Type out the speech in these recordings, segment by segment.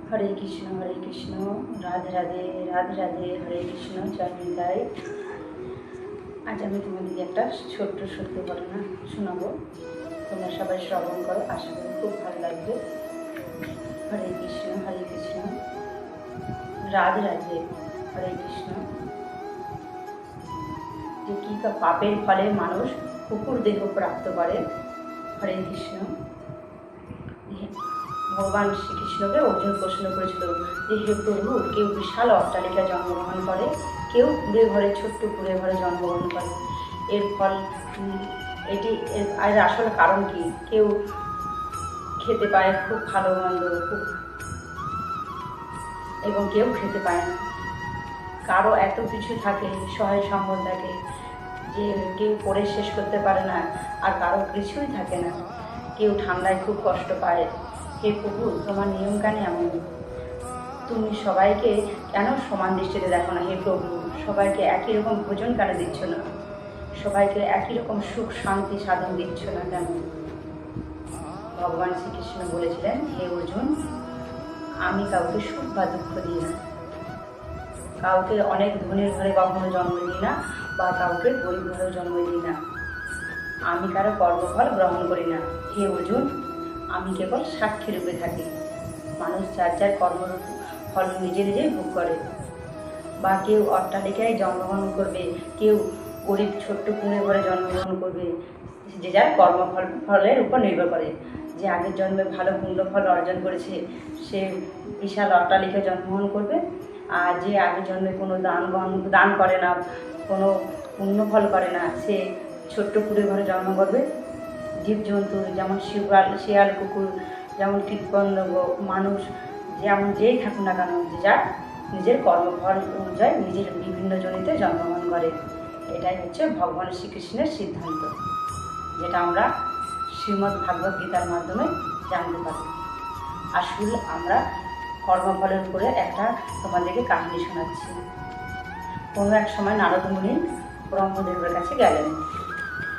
হরে কৃষ্ণ, রাধে রাধে, রাধে রাধে, হরে কৃষ্ণ, জয় নিতাই। আজ আমি তোমাদেরকে একটা ছোট্ট সত্য ঘটনা শোনাবো। তোমরা সবাই শ্রবণ করো, আশা করি খুব ভালো লাগবে। হরে কৃষ্ণ, রাধে রাধে, হরে কৃষ্ণ। যে কি পাপের ফলে মানুষ কুকুর দেহ প্রাপ্ত করে। হরে কৃষ্ণ। ভগবান শ্রীকৃষ্ণকে অর্জুন প্রশ্ন করেছিল যে, হে প্রভু, কেউ বিশাল অট্টালিকায় জন্মগ্রহণ করে, কেউ ছোট্ট কুড়ে ঘরে জন্মগ্রহণ করে। এর ফল এর আসল কারণ কি? কেউ খেতে পায় খুব ভালো মন্দ, এবং কেউ খেতে পায় না। কারো এত কিছু থাকে, সহায় সম্বল থাকে যে কেউ পড়ে শেষ করতে পারে না, আর কারো কিছুই থাকে না। কেউ ঠান্ডায় খুব কষ্ট পায়। হে প্রভু, তোমার নিয়ম কেন এমন? তুমি সবাইকে কেন সমান দৃষ্টিতে দেখো না? হে প্রভু, সবাইকে একই রকম ভোজন কেন দিচ্ছ না? সবাইকে একই রকম সুখ শান্তি সাধন দিচ্ছ না কেন? ভগবান শ্রীকৃষ্ণ বলেছিলেন, হে অর্জুন, আমি কাউকে সুখ বা দুঃখ দিই না, কাউকে অনেক ধনীর ঘরে কখনো জন্ম দিই না, বা কাউকে গরিব ঘরেও জন্ম দিই না। আমি কারো কর্মফল গ্রহণ করি না। হে অর্জুন, আমি কেবল সাক্ষী রূপে থাকি। মানুষ যার যার কর্মফল নিজে নিজেই ভোগ করে। বা কেউ অট্টালিকায় জন্মগ্রহণ করবে, কেউ গরিব ছোট্ট কুঁড়ে ঘরে জন্মগ্রহণ করবে, যে যার ফলের উপর নির্ভর করে। যে আগের জন্মে ভালো পুণ্যফল অর্জন করেছে, সে বিশাল অট্টালিকায় জন্মগ্রহণ করবে। আর যে আগের জন্মে কোনো দান করে না, কোনো পুণ্যফল করে না, সে ছোট্ট কুঁড়ে ঘরে জন্ম করবে। জীবজন্তু যেমন শিয়াল কুকুর, যেমন কীটপতঙ্গ, মানুষ যেমন যেই থাকুক না কেন, যে যার নিজের কর্মফল অনুযায়ী নিজের বিভিন্ন জনিতে জন্মগ্রহণ করে। এটাই হচ্ছে ভগবান শ্রীকৃষ্ণের সিদ্ধান্ত, যেটা আমরা শ্রীমদ্ ভাগবত গীতার মাধ্যমে জানতে পারি। আসল আমরা কর্মফলের উপরে একটা তোমাদেরকে কাহিনী শোনাচ্ছি। কোনো এক সময় নারদ মুনি ব্রহ্মদেবের কাছে গেলেন।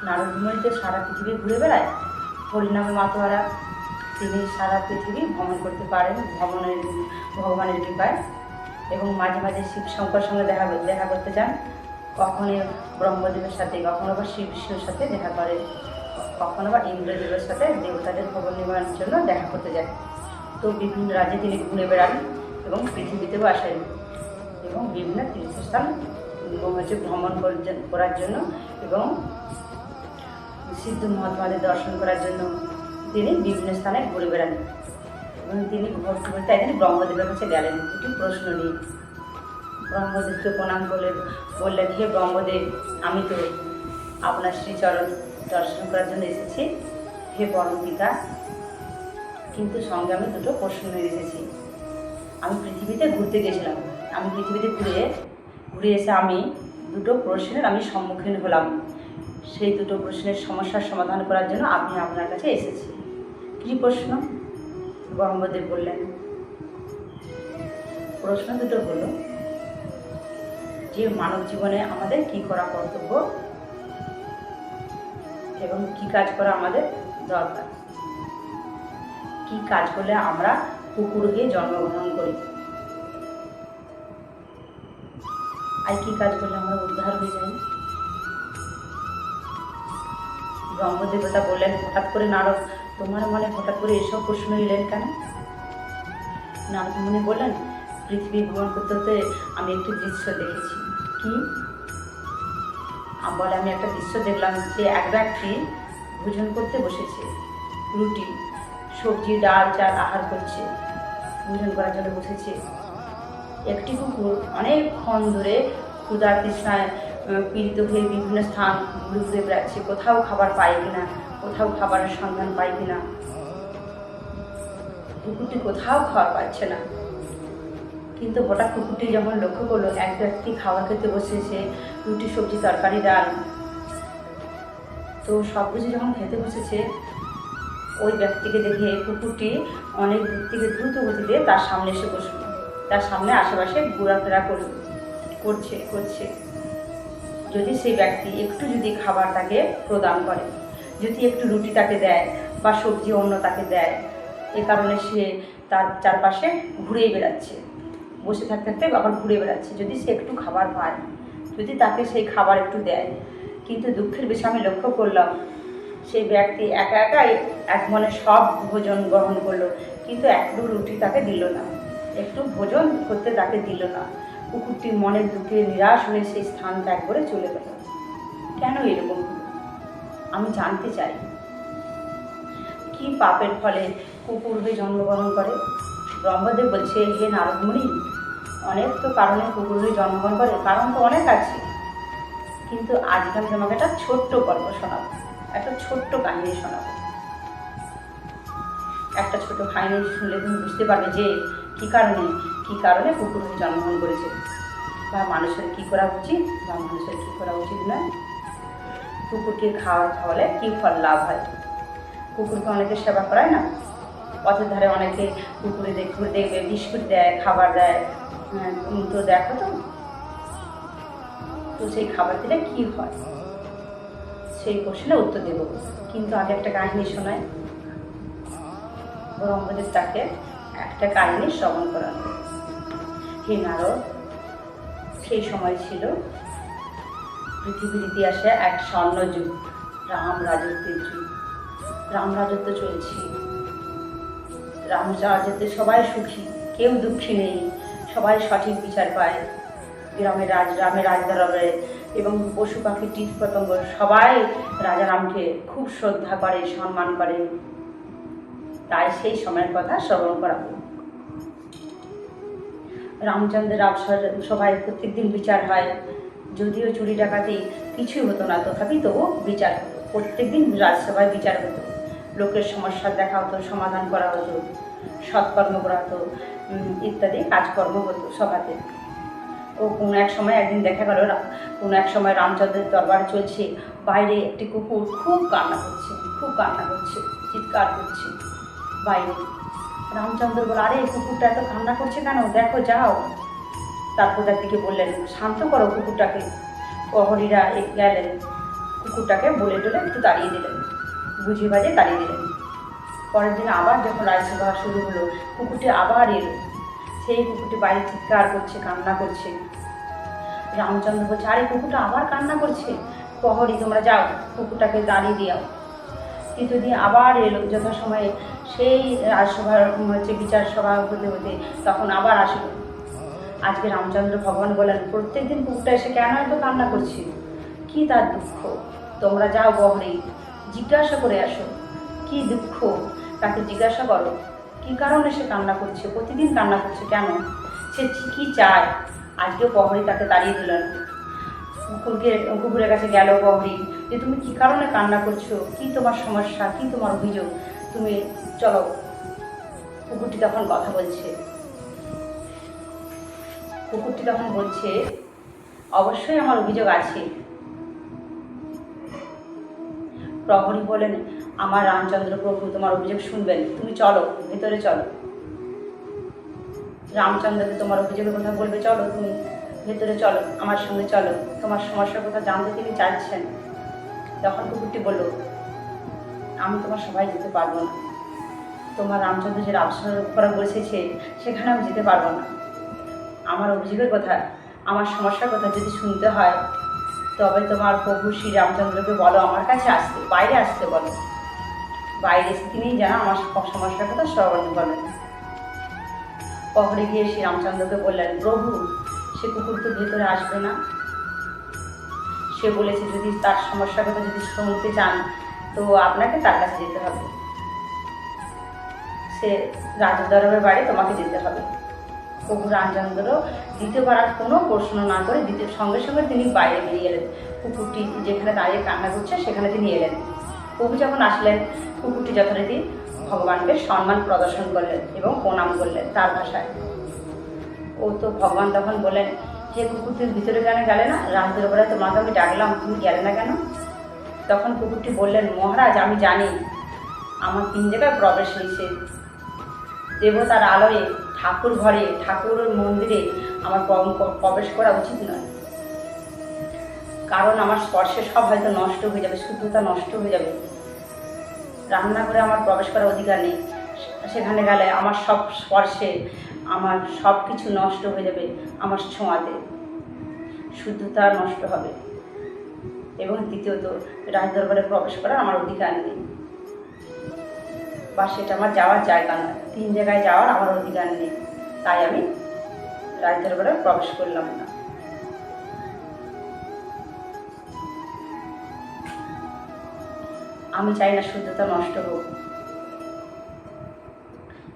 নারদ মুনি তো সারা পৃথিবী ঘুরে বেড়ায়, হরিনামে মাতোয়ারা। তিনি সারা পৃথিবী ভ্রমণ করতে পারেন ভগবানের কৃপায়, এবং মাঝে মাঝে শিব শঙ্কর সঙ্গে দেখা করতে চান। কখনো ব্রহ্মদেবের সাথে, কখনো বা শ্রী বিষ্ণুর সাথে দেখা করে, কখনো বা ইন্দ্রদেবের সাথে দেবতাদের ভবন নির্মাণের জন্য দেখা করতে যায়। তো বিভিন্ন রাজ্যে তিনি ঘুরে বেড়ান এবং পৃথিবীতেও আসেন, এবং বিভিন্ন তীর্থস্থান ভ্রমণ করার জন্য এবং সিদ্ধ মহাত্মাদের দর্শন করার জন্য তিনি বিভিন্ন স্থানে ঘুরে বেড়ান। এবং তিনি ঘুরতে ঘুরতে একদিন ব্রহ্মদেবের কাছে গেলেন দুটি প্রশ্ন নিয়ে। ব্রহ্মদেবকে প্রণাম করলেন, বললেন, হে ব্রহ্মদেব, আমি তো আপনার শ্রীচরণ দর্শন করার জন্য এসেছি, হে পরমপিতা, কিন্তু সঙ্গে আমি দুটো প্রশ্ন নিয়ে এসেছি। আমি পৃথিবীতে ঘুরতে গেছিলাম, আমি পৃথিবীতে ঘুরে এসে আমি দুটো প্রশ্নের সম্মুখীন হলাম। সেই দুটো প্রশ্নের সমস্যার সমাধান করার জন্য আমি আপনার কাছে এসেছি। কী প্রশ্ন? ব্রহ্মদেব বললেন, প্রশ্ন দুটো হলো যে মানব জীবনে আমাদের কি করা কর্তব্য এবং কি কাজ করা আমাদের দরকার। কি কাজ করলে আমরা কুকুর হয়ে জন্মগ্রহণ করি, আর কি কাজ করলে আমরা উদ্ধার হয়ে যাই। ব্রহ্মদেবতা বললেন, হঠাৎ করে নারদ, তোমার মনে হঠাৎ করে এসব প্রশ্ন এলেন কেন? নারদ মুনি বললেন, পৃথিবী ভ্রমণ করতে করতে আমি একটি দৃশ্য দেখেছি। কি? বলে, আমি একটা দৃশ্য দেখলাম যে এক ব্যক্তি ভোজন করতে বসেছে, রুটি সবজি ডাল চাল আহার করছে, ভোজন করার জন্য বসেছে। একটি কুকুর অনেকক্ষণ ধরে ক্ষুধা তৃষ্ণায় পীড়িত হয়ে বিভিন্ন স্থান ঘুরে বেড়াচ্ছে, কোথাও খাবার পায় কিনা, কোথাও খাবারের সন্ধান পায় কিনা। কুকুরটি কোথাও খাবার পাচ্ছে না। কিন্তু হঠাৎ কুকুরটি যখন লক্ষ্য করলো এক ব্যক্তি খাবার খেতে বসেছে, রুটি সবজি তরকারি ডাল, তো সব কিছু যখন খেতে বসেছে, ওই ব্যক্তিকে দেখে কুকুরটি অনেক দূর থেকে দ্রুত গতিতে তার সামনে এসে বসল। তার সামনে আশেপাশে ঘোরাফেরা করছে। যদি সেই ব্যক্তি একটু খাবার তাকে প্রদান করে, যদি একটু রুটি তাকে দেয় বা সবজি অন্য তাকে দেয়, এ কারণে সে তার চারপাশে ঘুরেই বেড়াচ্ছে, বসে থাকতে থাকতে আবার ঘুরে বেড়াচ্ছে। যদি সে একটু খাবার পায়, যদি তাকে সেই খাবার একটু দেয়। কিন্তু দুঃখের বিষয় আমি লক্ষ্য করলাম, সেই ব্যক্তি একা একাই এক মনে সব ভোজন গ্রহণ করলো, কিন্তু একটু রুটি তাকে দিল না, একটু ভোজন করতে তাকে দিল না। কুকুরটি মনের দুঃখে নিরাশ হয়ে সেই স্থান ত্যাগ করে চলে গেল। কেন এরকম হলো? আমি জানতে চাই, কি পাপের ফলে কুকুর হয়ে জন্মগ্রহণ করে? ব্রহ্মদেব বলছে, হে নারদমুনি, অনেক তো কারণে কুকুর হয়ে জন্মগ্রহণ করে, কারণ তো অনেক আছে, কিন্তু আজকাল তোমাকে একটা ছোট্ট গল্প শোনাবো, একটা ছোট্ট কাহিনী শোনাবো। একটা ছোট কাহিনী শুনলে তুমি বুঝতে পারবে যে কী কারণে কুকুর হয়ে জন্মগ্রহণ করেছে, বা মানুষের কী করা উচিত বা মানুষের কী করা উচিত নয়। কুকুরকে খাওয়ালে কী ফল লাভ হয়? কুকুরকে অনেকে সেবা করায় না, পথের ধারে অনেকে কুকুরে দেখবে বিস্কুট দেয়, খাবার দেয়। তো দেখো তো সেই খাবার দিলে কী হয়, সেই প্রশ্নের উত্তর দেব। কিন্তু আগে একটা কাহিনী শোনায়। ব্রহ্মদেব তাকে একটা কাহিনী শ্রবণ করানো। হে নারদ, সেই সময় ছিল পৃথিবীর ইতিহাসে এক স্বর্ণযুগ, রাম রাজত্বের যুগ। রাম রাজত্ব চলছে, রাম রাজত্বে সবাই সুখী, কেউ দুঃখী নেই, সবাই সঠিক বিচার পায়। রামের রাজদরবারে এবং পশু পাখি কীট পতঙ্গ সবাই রাজারামকে খুব শ্রদ্ধা করে, সম্মান করে। তাই সেই সময়ের কথা শ্রবণ করাবো। রামচন্দ্রের সবাই প্রত্যেকদিন বিচার হয়, যদিও চুরি ডাকাতি কিছুই হতো না, তথাপি তবু বিচার হতো। প্রত্যেকদিন রাজসভায় বিচার হতো, লোকের সমস্যা দেখা হতো, সমাধান করা হতো, সৎকর্ম করা হতো, ইত্যাদি কাজকর্ম হতো সভাতে। ও কোনো এক সময় একদিন দেখা গেল, কোনো এক সময় রামচন্দ্রের দরবার চলছে, বাইরে একটি কুকুর খুব কান্না করছে, চিৎকার করছে বাইরে। রামচন্দ্র বলে, আরে কুকুরটা এত কান্না করছে কেন, দেখো যাও। তারপর তার দিকে বললেন, শান্ত করো কুকুরটাকে। প্রহরীরা গেলেন, কুকুরটাকে বলে টলে একটু তাড়িয়ে দিলেন, বুঝিয়ে বাজে তাড়িয়ে দিলেন। পরের দিন আবার যখন রাজসভা শুরু হলো, কুকুরটি আবার এলো। সেই কুকুরটি বাইরে চিৎকার করছে, কান্না করছে। রামচন্দ্র বলছে, আরে কুকুরটা আবার কান্না করছে, প্রহরী তোমরা যাও, কুকুরটাকে দাঁড়িয়ে দিও। তৃতীয় দিন আবার এলো, যথাসময়ে সেই রাজসভার বিচার সভা হতে তখন আবার আসলো। আজকে রামচন্দ্র ভগবান বলেন, প্রত্যেকদিন কুকুরটা এসে কেন এত কান্না করছে, কি তার দুঃখ? তোমরা যাও প্রহরী, জিজ্ঞাসা করে আসো কি দুঃখ, তাকে জিজ্ঞাসা করো কি কারণে সে কান্না করছে, প্রতিদিন কান্না করছে কেন, সে কি চায়। আজকে প্রহরী তাকে তাড়িয়ে দিলেন। কুকুরের কাছে গেল প্রহরী, যে তুমি কি কারণে কান্না করছো, কি তোমার সমস্যা, কি তোমার অভিযোগ, তুমি চলো। কুকুরটি তখন কথা বলছে, অবশ্যই আমার অভিযোগ আছে। প্রহরী বলেন, আমার রামচন্দ্র প্রভু তোমার অভিযোগ শুনবেন, তুমি চলো, ভেতরে চলো। রামচন্দ্রকে তোমার অভিযোগের কথা বলবে, চলো তুমি ভেতরে চলো, আমার সঙ্গে চলো, তোমার সমস্যার কথা জানতে তিনি চাইছেন। তখন কুকুরটি বলল, আমি তোমার সবাই যেতে পারবো না, তোমার রামচন্দ্র যে রাজসভা করা বসেছে সেখানে আমি যেতে পারবো না। আমার অভিযোগের কথা, আমার সমস্যার কথা যদি শুনতে হয়, তবে তোমার প্রভু শ্রী রামচন্দ্রকে বলো আমার কাছে আসতে, বাইরে আসতে বলো, বাইরে এসে তিনি যেন আমার সমস্যার কথা শ্রবণ করেন। প্রহরী গিয়ে শ্রী রামচন্দ্রকে বললেন, প্রভু সে কুকুর তো ভেতরে আসবে না, সে বলেছে যদি তার সমস্যার কথা যদি শুনতে চান তো আপনাকে তার কাছে যেতে হবে, সে রাজদরবারের বাইরে তোমাকে যেতে হবে। প্রভু রামচন্দ্র দ্বিতীয়বার আর কোনো প্রশ্ন না করে সঙ্গে সঙ্গে তিনি বাইরে বেরিয়ে এলেন। কুকুরটি যেখানে দাঁড়িয়ে কান্না করছে সেখানে তিনি এলেন। প্রভু যখন আসলেন, কুকুরটি যথারীতি ভগবানকে সম্মান প্রদর্শন করলেন এবং প্রণাম করলেন তার ভাষায়। ও তো ভগবান তখন বলেন, হে কুকুর তুমি ভিতরে কেন গেলে না, রাজদরবারে তোমাকে আমি ডাকলাম, তুমি গেলে না কেন? তখন কুকুরটি বললেন, মহারাজ আমি জানি আমার 3 জায়গায় প্রবেশ হয়েছে, দেবতার আলোয় ঠাকুর ঘরে, ঠাকুর মন্দিরে আমার প্রবেশ করা উচিত নয়, কারণ আমার স্পর্শে সব হয়তো নষ্ট হয়ে যাবে, শুদ্ধতা নষ্ট হয়ে যাবে। রান্নাঘরে আমার প্রবেশ করার অধিকার নেই, সেখানে গেলে আমার সব স্পর্শে আমার সব কিছু নষ্ট হয়ে যাবে, আমার ছোঁয়াতে শুদ্ধতা নষ্ট হবে। এবং দ্বিতীয়ত, রাজদরবারে প্রবেশ করার আমার অধিকার নেই, বা সেটা আমার যাওয়ার জায়গা নয়। 3 জায়গায় যাওয়ার আমার অধিকার নেই, তাই আমি রাজদরবারে প্রবেশ করলাম না। আমি চাই না শুদ্ধতা নষ্ট হোক।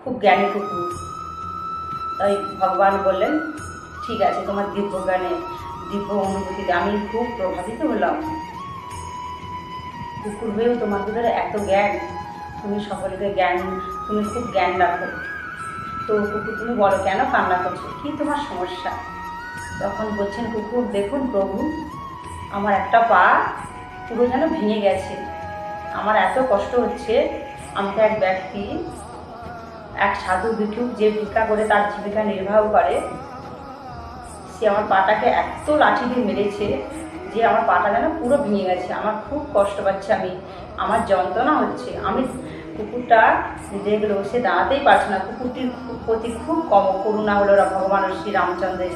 খুব জ্ঞানী কুকুর, তাই ভগবান বললেন ঠিক আছে, তোমার দিব্য জ্ঞানে দিব্য অনুভূতিতে আমি খুব প্রভাবিত হলাম। কুকুর হয়েও তোমার ভিতরে এত জ্ঞান, তুমি সকলকে জ্ঞান, তুমি খুব জ্ঞান রাখো। তো কুকুর তুমি বলো কেন কান্না করছো, কি তোমার সমস্যা? তখন বলছেন কুকুর, দেখুন প্রভু, আমার একটা পা পুরো যেন ভেঙে গেছে, আমার এত কষ্ট হচ্ছে। আমি তো এক ব্যক্তি, এক সাধু ভিক্ষুক, যে ভিক্ষা করে তার জীবিকা নির্বাহ করে, সে আমার পাটাকে এত লাঠি দিয়ে মেরেছে যে আমার পাটা যেন পুরো ভেঙে গেছে। আমার খুব কষ্ট পাচ্ছে, আমার যন্ত্রণা হচ্ছে। আমি কুকুরটা দেখলো, সে দাঁড়াতেই পারছে না। কুকুরটির প্রতি খুব করুণা হলো ভগবান শ্রী রামচন্দ্রের।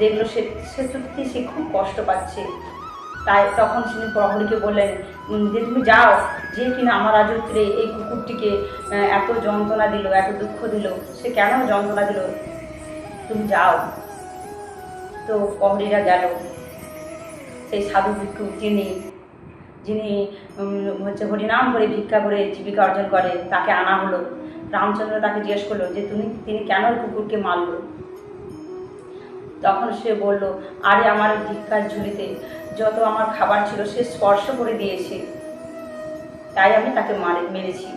দেখলো সে সত্যি সে খুব কষ্ট পাচ্ছে। তাই তখন তিনি প্রহরীকে বললেন যে তুমি যাও, যে কিনা আমার রাজত্বে এই কুকুরটিকে এত যন্ত্রণা দিল, এত দুঃখ দিল, সে কেন যন্ত্রণা দিল, তুমি যাও। তো প্রহরীরা গেল। সেই সাধু ভিক্ষুক যিনি হচ্ছে হরিনাম করে ভিক্ষা করে জীবিকা অর্জন করে, তাকে আনা হলো। রামচন্দ্র তাকে জিজ্ঞেস করলো যে তিনি কেন ওই কুকুরকে মারল। তখন সে বলল, আরে আমার ভিক্ষার ঝুলিতে যত আমার খাবার ছিল সে স্পর্শ করে দিয়েছে, তাই আমি তাকে মেরেছি।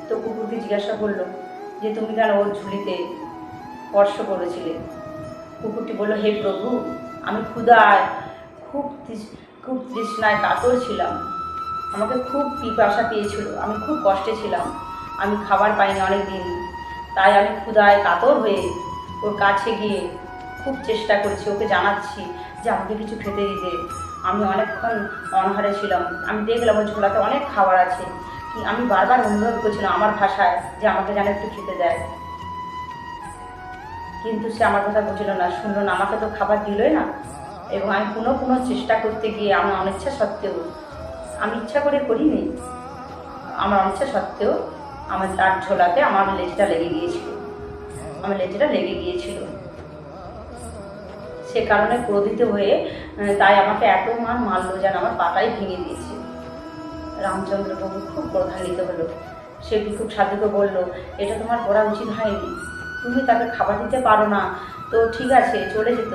তো কুকুরকে জিজ্ঞাসা করলো যে তুমি কেন ওর ঝুলিতে স্পর্শ করেছিলে। কুকুরটি বলল, হে প্রভু, আমি ক্ষুধায় খুব তৃষ্ণায় কাতর ছিলাম, আমাকে খুব পিপাসা পেয়েছিল, আমি খুব কষ্টে ছিলাম, আমি খাবার পাইনি অনেক দিন, তাই আমি ক্ষুধায় কাতর হয়ে ওর কাছে গিয়ে খুব চেষ্টা করছি, ওকে জানাচ্ছি যে আমাকে কিছু খেতে দিতে। আমি অনেকক্ষণ অনাহারে ছিলাম, আমি দেখলাম ওর ঝোলাতে অনেক খাবার আছে, কি আমি বারবার অনুরোধ করছিলাম আমার ভাষায় যে আমাকে যেন একটু খেতে দেয়, কিন্তু সে আমার কথা বুঝল না, শুনলো না, আমাকে তো খাবার দিলই না। এবং আমি পুনঃ চেষ্টা করতে গিয়ে আমার অনিচ্ছা সত্ত্বেও, আমি ইচ্ছা করে করিনি, আমার অনিচ্ছা সত্ত্বেও আমার তার ঝোলাতে আমার লেজটা লেগে গিয়েছিল, সে কারণে ক্রোধিত হয়ে তাই আমাকে এত মারলো যেন আমার পাটাই ভেঙে দিয়েছে। রামচন্দ্র প্রভু খুব ক্রোধান্বিত হলো। সে ভিক্ষুক সাধুকে বলল, এটা তোমার করা উচিত হয়নি, তুমি তাকে খাবার দিতে পারো না তো ঠিক আছে, চলে যেত,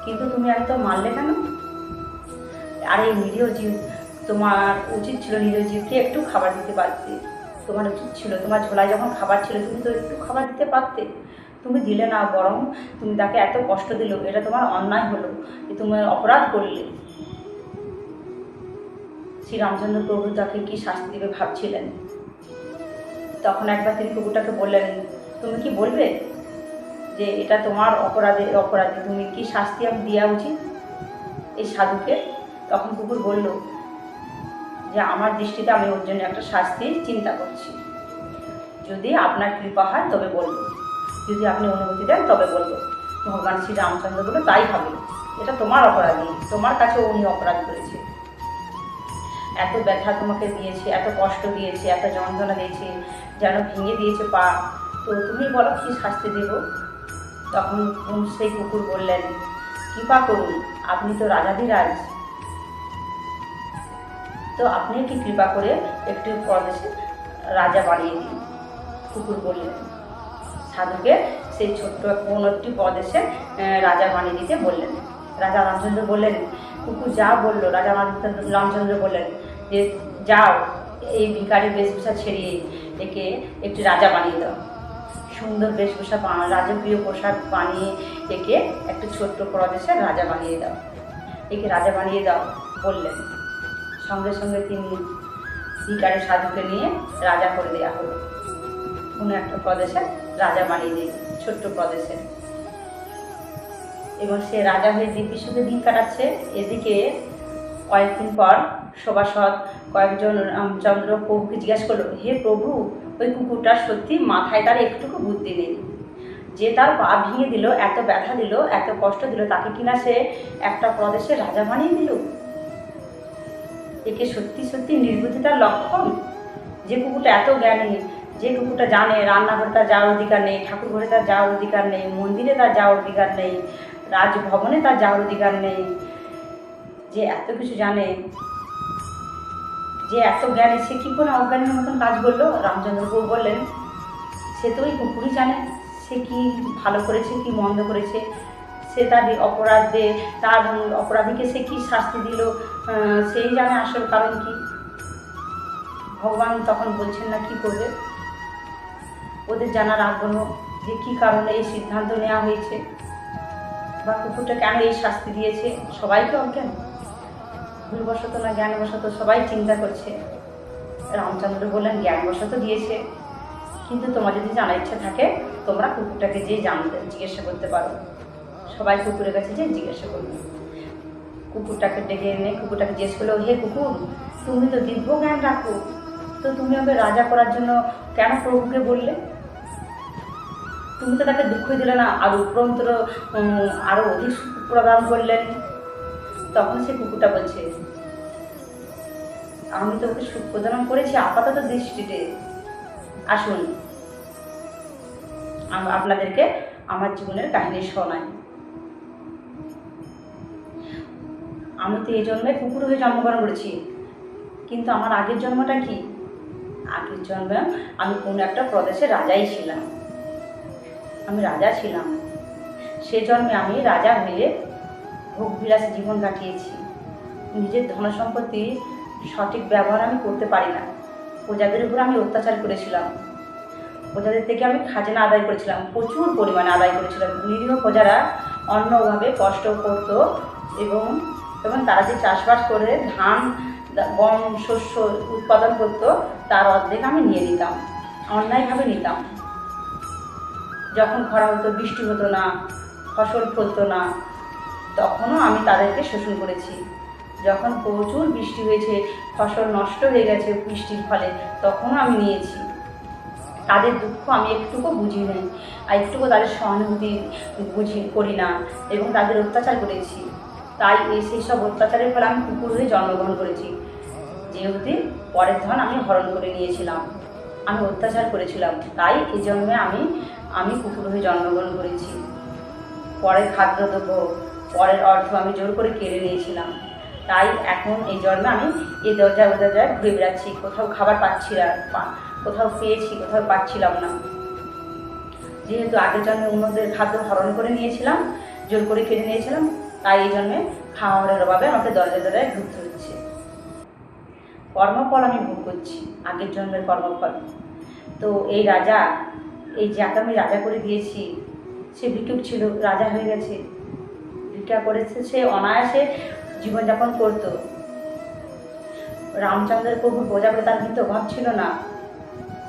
কিন্তু তুমি একদম মারলে কেন? আর এই নিরীহ জীব, তোমার উচিত ছিল নিরীহ জীবকে একটু খাবার দিতে পারতে, তোমার উচিত ছিল, তোমার ঝোলায় যখন খাবার ছিল তুমি তো একটু খাবার দিতে পারতে, তুমি দিলে না, বরং তুমি তাকে এত কষ্ট দিল, এটা তোমার অন্যায় হলো, তুমি অপরাধ করলে। শ্রী রামচন্দ্র প্রভু তাকে কি শাস্তি দেবে ভাবছিলেন। তখন একবার তিনি কুকুরটাকে বললেন, তুমি কি বলবে যে এটা তোমার অপরাধী, তুমি কি শাস্তি দেওয়া উচিত এই সাধুকে? তখন কুকুর বলল যে আমার দৃষ্টিতে আমি ওর জন্য একটা শাস্তি চিন্তা করছি, যদি আপনার কৃপা হয় তবে বলবো, যদি আপনি অনুমতি দেন তবে বলবো। ভগবান শ্রী রামচন্দ্র বলল, তাই হবে, এটা তোমার অপরাধী, তোমার কাছে উনি অপরাধ করেছে, এত ব্যথা তোমাকে দিয়েছে, এত কষ্ট দিয়েছে, এত যন্ত্রণা দিয়েছে, যেন ভেঙে দিয়েছে পা, তো তুমি বলো কি শাস্তি দেব? তখন সেই কুকুর বললেন, কৃপা করুন, আপনি তো রাজাধিরাজ, তো আপনি কি কৃপা করে একটু প্রদেশে রাজা বানিয়ে দিন। কুকুর বললেন, সাধুকে সেই ছোট্ট কোন একটি প্রদেশে রাজা বানিয়ে দিতে বললেন। রাজা রামচন্দ্র বললেন, কুকুর যা বললো, রাজা রামচন্দ্র বললেন যে যাও, এই ভিখারি বেশভূষা ছেড়িয়ে একে একটি রাজা বানিয়ে দাও, সুন্দর বেশভূষা রাজকীয় পোশাক বানিয়ে একে একটি ছোট্ট প্রদেশের রাজা বানিয়ে দাও, একে রাজা বানিয়ে দাও বললেন। সঙ্গে সঙ্গে তিনি ভিখারি সাধুকে নিয়ে রাজা করে দেওয়া হলো, কোনো একটা প্রদেশের রাজা বানিয়ে দিল, ছোট্ট প্রদেশের। এবং সে রাজা হয়ে দিব্যি সুখে দিন কাটাচ্ছে। এদিকে কয়েকদিন পর সভাসদ কয়েকজন রামচন্দ্র প্রভুকে জিজ্ঞাসা করলো, হে প্রভু, ওই কুকুরটার সত্যি মাথায় তার একটুকু বুদ্ধি নেই, যে তার পা ভেঙে দিল, এত ব্যথা দিল, এত কষ্ট দিল, তাকে কিনা সে একটা প্রদেশের রাজা বানিয়ে দিল। একে সত্যি সত্যি নির্বুদ্ধিতার লক্ষণ। যে কুকুরটা এত জ্ঞানী, যে কুকুরটা জানে রান্নাঘরে তার যাওয়ার অধিকার নেই, ঠাকুর ঘরে তার যাওয়ার অধিকার নেই, মন্দিরে তার যাওয়ার অধিকার নেই, রাজভবনে তার যাওয়ার অধিকার নেই, যে এত কিছু জানে, যে এত জ্ঞানী, সে কী করে অজ্ঞানীর মতন কাজ করলো? রামচন্দ্র প্রভু বললেন, সে তো ওই কুকুরই জানে সে কি ভালো করেছে কি মন্দ করেছে, সে তার অপরাধে, তার অপরাধীকে সে কি শাস্তি দিল, সেই জানে আসল কারণ কি। ভগবান তখন বলছেন না কি করবে, ওদের জানার আগ্রহ যে কী কারণে এই সিদ্ধান্ত নেওয়া হয়েছে বা কুকুরটা কেন এই শাস্তি দিয়েছে। সবাইকে অজ্ঞান, ভুলবশত না জ্ঞানবশত সবাই চিন্তা করছে। রামচন্দ্র বললেন, জ্ঞানবশত দিয়েছে, কিন্তু তোমার যদি জানার ইচ্ছা থাকে তোমরা কুকুরটাকে যে জানতে জিজ্ঞাসা করতে পারো। সবাই কুকুরের কাছে যে জিজ্ঞাসা করবে। কুকুরটাকে ডেকে এনে কুকুরটাকে জিজ্ঞেস করলো, হে কুকুর, তুমি তো দিব্য জ্ঞান রাখো, তো তুমি ওকে রাজা করার জন্য কেন প্রভুকে বললে? তুমি তো তাকে দুঃখ দিলে না, আর উপরন্তর আরো অধিক সুখ প্রদান করলেন। তখন সে কুকুরটা বলছে, আমি তো ওকে সুখ প্রদান করেছি আপাতত দৃষ্টিতে। আসুন আপনাদেরকে আমার জীবনের কাহিনী শোনাই। আমি তো এই জন্মে কুকুর হয়ে জন্মগ্রহণ করেছি, কিন্তু আমার আগের জন্মটা কি? আগের জন্মে আমি কোনো একটা প্রদেশের রাজাই ছিলাম, আমি রাজা ছিলাম। সে জন্মে আমি রাজা হয়ে ভোগবিলাসী জীবন কাটিয়েছি। নিজের ধন সম্পত্তি সঠিক ব্যবহার আমি করতে পারি না। প্রজাদের উপর আমি অত্যাচার করেছিলাম, প্রজাদের থেকে আমি খাজনা আদায় করেছিলাম, প্রচুর পরিমাণে আদায় করেছিলাম। নিরীহ প্রজারা অন্য অভাবে কষ্ট করত এবং তারা যে চাষবাস করে ধান গম শস্য উৎপাদন করতো তার অর্ধেক আমি নিয়ে নিতাম, অন্যায়ভাবে নিতাম। যখন খরা হতো, বৃষ্টি হতো না, ফসল ফলতো না, তখনও আমি তাদেরকে শোষণ করেছি। যখন প্রচুর বৃষ্টি হয়েছে, ফসল নষ্ট হয়ে গেছে বৃষ্টির ফলে, তখনও আমি নিয়েছি। তাদের দুঃখ আমি একটুকু বুঝি নাই, আর একটুকু তাদের সহানুভূতি করি না এবং তাদের অত্যাচার করেছি। তাই সেই সব অত্যাচারের ফলে আমি কুকুর হয়ে জন্মগ্রহণ করেছি। যেহেতু পরের ধন আমি হরণ করে নিয়েছিলাম, আমি অত্যাচার করেছিলাম, তাই এই জন্মে আমি কুকুর হয়ে জন্মগ্রহণ করেছি। পরের খাদ্যদ্রব্য, পরের অর্থ আমি জোর করে কেড়ে নিয়েছিলাম। তাই এখন এই জন্মে আমি এই দরজায় ও দরজায় ঘুরে বেড়াচ্ছি, কোথাও খাবার পাচ্ছি না, কোথাও পেয়েছি, কোথাও পাচ্ছিলাম না। যেহেতু আগের জন্মে অন্যদের খাদ্য হরণ করে নিয়েছিলাম, জোর করে কেড়ে নিয়েছিলাম, তাই এই জন্মে খাওয়ারের অভাবে আমাকে দরজায় দরজায় ঘুরতে হচ্ছে। কর্মফল আমি ভোগ করছি, আগের জন্মের কর্মফল। তো এই রাজা, এই যাকে আমি রাজা করে দিয়েছি, সে ভিক্ষুক ছিল, রাজা হয়ে গেছে, ভিক্ষা করেছে, সে অনায়াসে জীবনযাপন করতো। রামচন্দ্রের প্রভু প্রজা বলে তার কিন্তু অভাব ছিল না,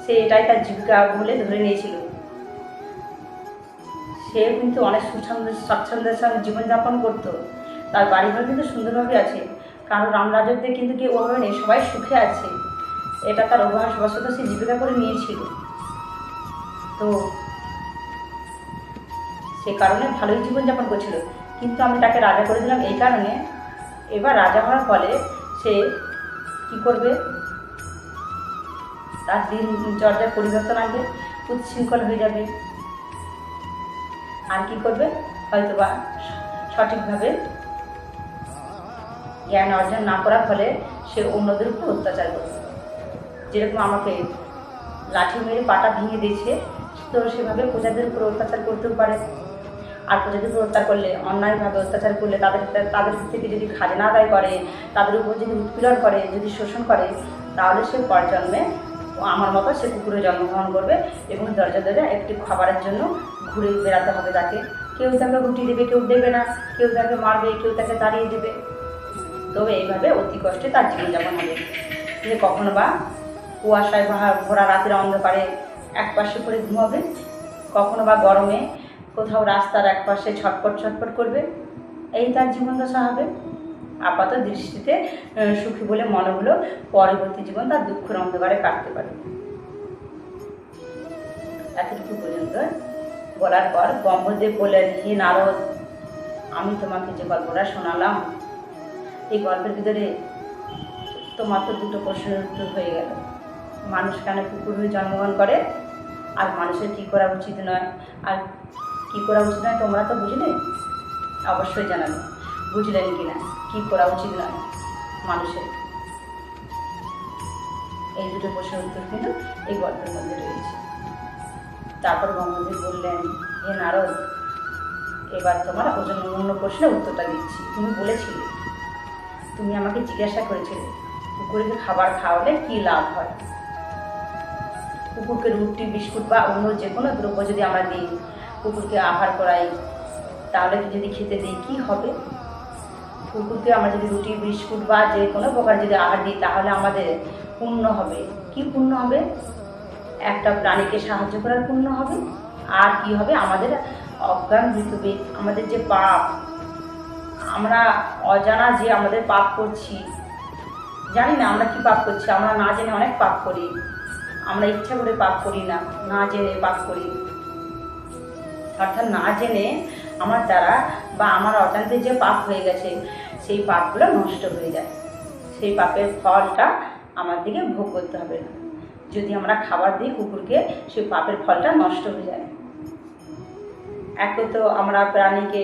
সে এটাই তার জীবিকা বলে ধরে নিয়েছিল। সে কিন্তু অনেক স্বচ্ছন্দের সঙ্গে জীবনযাপন করতো, তার বাড়িঘর কিন্তু সুন্দরভাবে আছে, কারণ রামরাজত্বে কিন্তু কেউ ওভাবে নেই, সবাই সুখে আছে। এটা তার অভ্যাসবশত সে জীবিকা করে নিয়েছিল। তো সে কারণে ভালোই জীবনযাপন করছিল, কিন্তু আমি তাকে রাজা করে দিলাম এই কারণে, এবার রাজা হওয়ার ফলে সে কি করবে, তার দিনচর্যার পরিবর্তন আসবে, উচ্ছৃঙ্খল হয়ে যাবে, আর কি করবে, হয়তোবা সঠিকভাবে জ্ঞান অর্জন না করার ফলে সে অন্যদের উপর অত্যাচার করবে। যেরকম আমাকে লাঠি মেরে পাটা ভেঙে দিয়েছে, তো সেভাবে প্রজাদের উপর অত্যাচার করতেও পারে। আর প্রজাদের উপর অত্যাচার করলে, অন্যায়ভাবে অত্যাচার করলে, তাদের থেকে যদি খাজনা আদায় করে, তাদের উপর যদি উৎপীড়ন করে, যদি শোষণ করে, তাহলে সে পর জন্মে আমার মতো সে কুকুরে জন্মগ্রহণ করবে এবং দরজা দরজা একটি খাবারের জন্য ঘুরে বেড়াতে হবে তাকে। কেউ তাকে রুটি দেবে, কেউ দেবে না, কেউ তাকে মারবে, কেউ তাকে তাড়িয়ে দেবে। তবে এইভাবে অতি কষ্টে তার জীবনযাপন হবে। যে কখনো বা কুয়াশায় ভরা রাতের অন্ধকারে এক পাশে করে ঘুমাবে, কখনো বা গরমে কোথাও রাস্তার এক পাশে ছটপট ছটপট করবে, এই তার জীবন দশা হবে। আপাত দৃষ্টিতে সুখী বলে মনে হলো, পরবর্তী জীবন তার দুঃখের অন্ধকারে কাটতে পারে। এতটুকু পর্যন্ত বলার পর ব্রহ্মদেব বললেন, হে নারদ, আমি তোমাকে যে গল্পটা শোনালাম, এই গল্পের ভিতরে তোমার তো দুটো প্রশ্নের উত্তর হয়ে গেল। মানুষ কেন কুকুর হয়ে জন্মগ্রহণ করে, আর মানুষের কী করা উচিত নয়, আর কী করা উচিত নয় তোমরা তো বুঝলে, অবশ্যই জানাবে বুঝলেন কি না কী করা উচিত নয় মানুষের। এই দুটো প্রশ্নের উত্তর কিন্তু এই গল্পের মধ্যে রয়েছে। তারপর ব্রহ্মদেব বললেন, হে নারদ, এবার তোমার অন্য প্রশ্নের উত্তরটা দিচ্ছি। তুমি বলেছিলে, তুমি আমাকে জিজ্ঞাসা করেছিলে কুকুরকে খাবার খাওয়ালে কি লাভ হয়। কুকুরকে রুটি বিস্কুট বা অন্য যে কোনো দ্রব্য যদি আমরা দিই, কুকুরকে আহার করাই, তাহলে যদি খেতে দিই কী হবে। কুকুরকে আমরা যদি রুটি বিস্কুট বা যে কোনো প্রকার যদি আহার দিই, তাহলে আমাদের পুণ্য হবে। কি পুণ্য হবে? একটা প্রাণীকে সাহায্য করার পুণ্য হবে। আর কি হবে? আমাদের অজ্ঞান বিবেক, আমাদের যে পাপ, আমরা অজানা যে আমাদের পাপ করছি, জানি না আমরা কি পাপ করছি, আমরা না জেনে অনেক পাপ করি। আমরা ইচ্ছা করে পাপ করি না, না জেনে পাপ করি। অর্থাৎ না জেনে আমার দ্বারা বা আমার অজান্তে যে পাপ হয়ে গেছে, সেই পাপগুলো নষ্ট হয়ে যায়। সেই পাপের ফলটা আমাদেরকে ভোগ করতে হবে না। যদি আমরা খাবার দিই কুকুরকে, সেই পাপের ফলটা নষ্ট হয়ে যায়। এক তো আমরা প্রাণীকে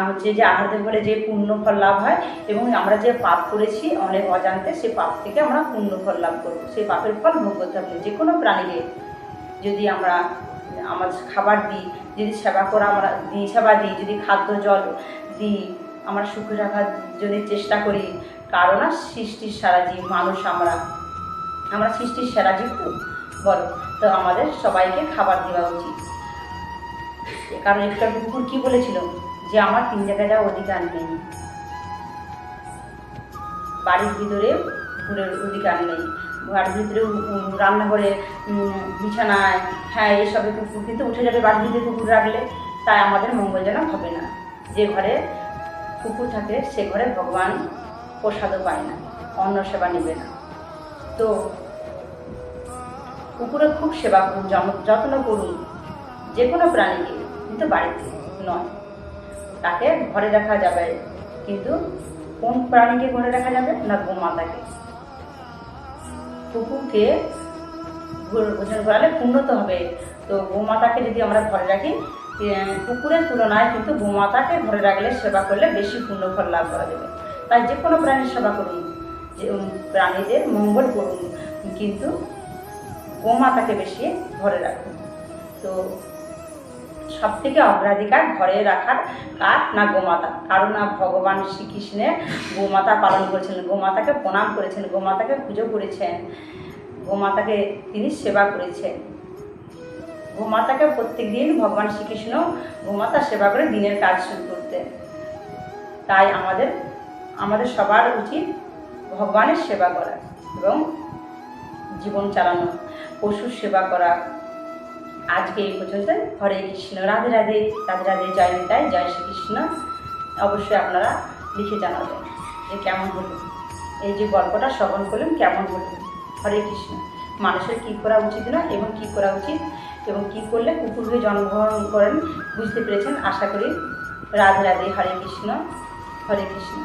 হচ্ছে যে আহার দেব বলে যে পুণ্য ফল লাভ হয়, এবং আমরা যে পাপ করেছি অনেক অজান্তে, সেই পাপ থেকে আমরা পুণ্য ফল লাভ করবো। সেই পাপের ফল ভোগ করতে হবে। যে কোনো প্রাণীকে যদি আমরা আমার খাবার দিই, যদি সেবা করা আমরা দিই, সেবা দিই, যদি খাদ্য জল দিই, আমরা সুখে রাখার জন্য চেষ্টা করি। কারণ সৃষ্টির সারা জীব মানুষ, আমরা সৃষ্টির সেরা জীব তো বলো, তো আমাদের সবাইকে খাবার দেওয়া উচিত। কারণ একটা কুকুর কি বলেছিল, যে আমার 3 জায়গায় যাওয়ার অধিকার নেই, বাড়ির ভিতরে কুকুরের অধিকার নেই, বাড়ির ভিতরে রান্নাঘরে বিছানায়, হ্যাঁ এসবে কুকুর কিন্তু উঠে যাবে বাড়ির ভিতরে কুকুর রাখলে। তাই আমাদের মঙ্গলজনক হবে না। যে ঘরে কুকুর থাকে সে ঘরে ভগবান প্রসাদও পায় না, অন্ন সেবা নেবে না। তো কুকুরের খুব সেবা করুন, যত্ন করুন, যে কোনো প্রাণীকে, কিন্তু বাড়িতে নয়। তাকে ঘরে রাখা যাবে, কিন্তু কোন প্রাণীকে ঘরে রাখা যাবে না? গোমাতাকে। কুকুরকে ওজন করালে উন্নত হবে। তো গোমাতাকে যদি আমরা ঘরে রাখি, কুকুরের তুলনায় কিন্তু গোমাতাকে ঘরে রাখলে, সেবা করলে বেশি পুণ্যফল লাভ করা যাবে। তাই যে কোনো প্রাণীর সেবা করুন, যে প্রাণীদের মঙ্গল করুন, কিন্তু গোমাতাকে বেশি ঘরে রাখুন। তো সব থেকে অগ্রাধিকার ঘরে রাখার কার না গোমাতা। কারণ না ভগবান শ্রীকৃষ্ণের গোমাতা পালন করেছিলেন, গোমাতাকে প্রণাম করেছেন, গোমাতাকে পুজো করেছেন, গোমাতাকে তিনি সেবা করেছেন। গোমাতাকে প্রত্যেক দিন ভগবান শ্রীকৃষ্ণ গোমাতা সেবা করে দিনের কাজ শুরু করতেন। তাই আমাদের সবার উচিত ভগবানের সেবা করা এবং জীবন চালানো, পশুর সেবা করা। আজকে এই পর্যন্ত। হরে কৃষ্ণ। রাধে রাধে। রাধে রাধে। জয় নিতাই। জয় শ্রীকৃষ্ণ। অবশ্যই আপনারা লিখে জানাবেন যে কেমন হলো, এই যে গল্পটা শ্রবণ করলেন কেমন হলো। হরে কৃষ্ণ। মানুষের কী করা উচিত না এবং কী করা উচিত, এবং কী করলে কুকুর হয়ে জন্মগ্রহণ করেন বুঝতে পেরেছেন আশা করি। রাধে রাধে। হরে কৃষ্ণ। হরে কৃষ্ণ।